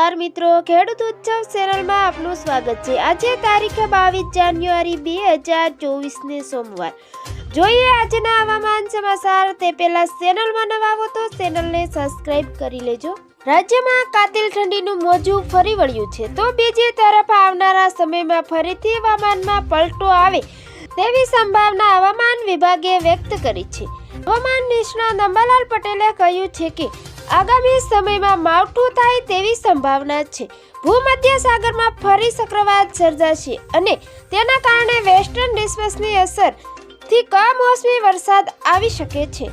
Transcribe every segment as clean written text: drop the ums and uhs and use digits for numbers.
નમસ્કાર મિત્રો, ખેડૂત ઉત્સવ ચેનલમાં આપનું સ્વાગત છે। આજે તારીખ 22 જાન્યુઆરી 2024 ને સોમવાર। જોઈએ આજના હવામાન સમાચાર। તે પહેલા ચેનલમાં નવા હો તો ચેનલને સબસ્ક્રાઇબ કરી લેજો। રાજ્યમાં કાતિલ ઠંડીનું મોજું ફરી વળ્યું છે, તો બીજી તરફ આવનારા સમયમાં ફરીથી હવામાનમાં પલટો આવે તેવી સંભાવના હવામાન વિભાગે વ્યક્ત કરી છે। હવામાન નિષ્ણાત અંબાલાલ પટેલે કહ્યું છે કે આગામી સમયમાં માવઠું થાય તેવી સંભાવના છે। ભૂમધ્ય સાગરમાં ફરી ચક્રવાત સર્જાશે અને તેના કારણે વેસ્ટર્ન ડિસ્ટર્બન્સની અસરથી કમોસમી વરસાદ આવી શકે છે।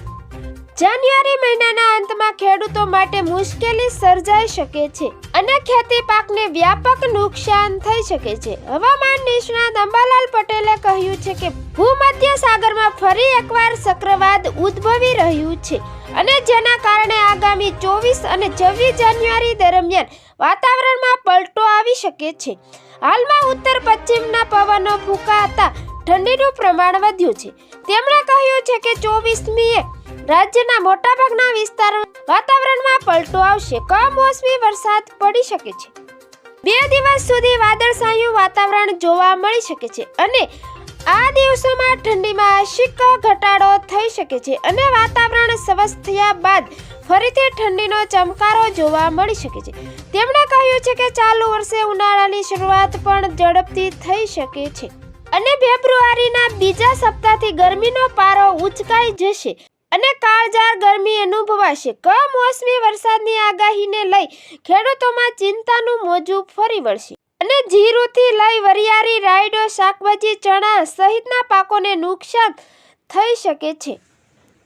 જાન્યુઆરી મહિનાના અંતમાં ખેડૂતો માટે મુશ્કેલી સર્જાઈ શકે છે અને ખેતી પાકને વ્યાપક નુકસાન થઈ શકે છે। હવામાન નિષ્ણાત અંબાલાલ પટેલે કહ્યું છે કે ભૂમધ્ય સાગરમાં ફરી એકવાર ચક્રવાત ઉદ્ભવી રહ્યું છે અને જેના કારણે આગામી 24 અને 26 જાન્યુઆરી દરમિયાન વાતાવરણમાં પલટો આવી શકે છે। હાલમાં ઉત્તર પશ્ચિમના પવનો ફૂંકાતા ઠંડીનું પ્રમાણ વધ્યું છે। તેમણે કહ્યું છે કે 24મીએ રાજ્યના મોટાભાગના વિસ્તારોમાં વાતાવરણમાં પલટો આવશે, કમોસમી વરસાદ પડી શકે છે। 2 દિવસ સુધી વાદળછાયું વાતાવરણ જોવા મળી શકે છે અને આ દિવસોમાં ઠંડીમાં આંશિક ઘટાડો થઈ શકે છે અને વાતાવરણ સ્વસ્થ થયા બાદ ફરીથી ઠંડીનો ચમકારો જોવા મળી શકે છે। તેમણે કહ્યું છે કે ચાલુ વર્ષે ઉનાળાની શરૂઆત પણ ઝડપથી થઈ શકે છે અને ફેબ્રુઆરીના બીજા સપ્તાહથી ગરમીનો પારો ઊંચકાઈ જશે અને કાળઝાળ ગરમી અનુભવાશે। કમોસમી વરસાદની આગાહીને લઈ ખેડૂતોમાં ચિંતાનું મોજું ફરી વળશે અને જીરુથી લઈ વરિયાળી, રાયડો, શાકભાજી, ચણા સહિતના પાકોને નુકસાન થઈ શકે છે।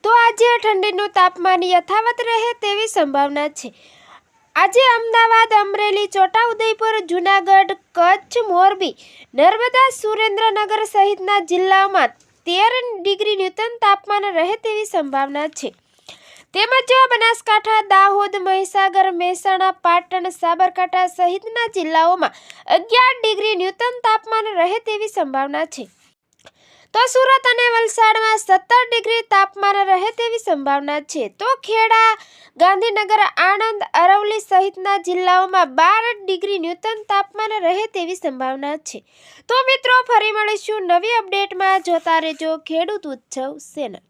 તો આજે ઠંડીનું તાપમાન યથાવત રહે તેવી સંભાવના છે। આજે અમદાવાદ, અમરેલી, છોટાઉદેપુર, જૂનાગઢ, કચ્છ, મોરબી, નર્મદા, સુરેન્દ્રનગર સહિતના જિલ્લાઓમાં 13 ડિગ્રી ન્યૂનતમ તાપમાન રહે તેવી સંભાવના છે। તેમજ બનાસકાંઠા, દાહોદ, મહીસાગર, મહેસાણા, પાટણ, સાબરકાંઠા સહિતના જિલ્લાઓમાં 11 ડિગ્રી ન્યૂનતમ તાપમાન રહે તેવી સંભાવના છે। તો સુરત અને વલસાડમાં 17 ડિગ્રી તાપમાન રહે તેવી સંભાવના છે। તો ખેડા, ગાંધીનગર, આણંદ, અરવલ્લી સહિતના જિલ્લાઓમાં 12 ડિગ્રી ન્યૂનતમ તાપમાન રહે તેવી સંભાવના છે। તો મિત્રો, ફરી મળીશું નવી અપડેટમાં। જોતા રહેજો ખેડૂત ઉત્સવ ચેનલ।